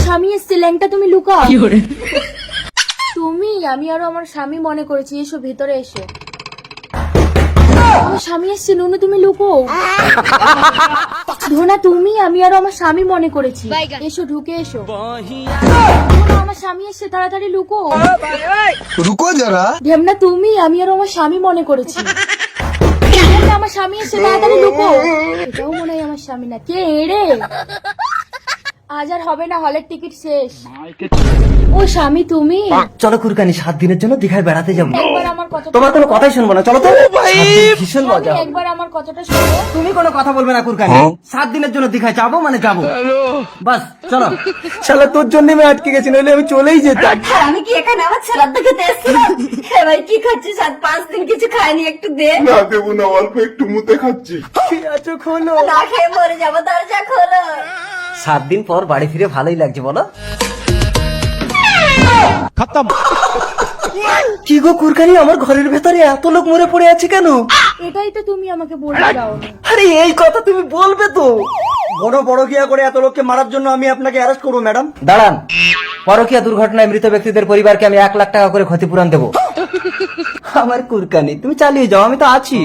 স্বামী এসছে, ল্যাংটা তুমি লুকাও। তুমি, আমি আরো আমার স্বামী মনে করেছি, এসো ভেতরে এসো। আমার স্বামী এসছে, নুনু তুমি লুকো। ধোনা তুমি, আমি আরো আমার স্বামী মনে করেছি, এসো ঢুকে এসো। ধোনা, আমার স্বামী এসছে, তাড়াতাড়ি লুকো। रुको जरा। ঢেমনা তুমি, আমি আরো আমার স্বামী মনে করেছি। ঢেমনা, আমার স্বামী এসছে, তাড়াতাড়ি লুকো। এটাও মনে হয় আমার স্বামী না, কে রে? আজ আর হবে না, হলের টিকিট শেষ। ও স্বামী তুমি, চলো কুরকানি, 7 দিনের জন্য দীঘায় বেড়াতে যাবো। একবার আমার কথা, তোমার কোনো কথাই শুনবো না, চলো তো। 7 দিন ভীষণ মজা হবে। একবার আমার কথাটা শোনো। তুমি কোনো কথা বলবে না কুরকানি, 7 দিনের জন্য দীঘায় যাবো মানে যাবো, বাস চলো। শালা তোর জন্য আমি আটকে গেছি, নইলে আমি চলেই যেতাম। আমি কি এখানে আমার ছেলের দিকে দেখছিলাম? ভাই কি খাচ্ছিস? 5 দিন কিছু খাইনি, একটু দে। না দেবো না, অল্প একটু মুতে খাচ্ছি। আচ্ছা খোলো। না খেয়ে মরে যাবো, দরজা খোলো। 7 দিন পর বাড়ি ফিরে ভালোই লাগছে বলো। কি গো কুরকানি, আমার ঘরের ভেতরে এত লোক মরে পড়ে আছে কেন? এটাই তো তুমি আমাকে বলতে দাও না। আরে এই কথা তুমি বলবে তো। বড় গিয়া করে এত লোককে মারার জন্য আমি আপনাকে অ্যারেস্ট করবো ম্যাডাম? দাঁড়ান, পরকীয়া দুর্ঘটনায় মৃত ব্যক্তিদের পরিবারকে আমি 1 লাখ টাকা করে ক্ষতিপূরণ দেবো। আমার কুরকানি, তুমি চালিয়ে যাও, আমি তো আছি।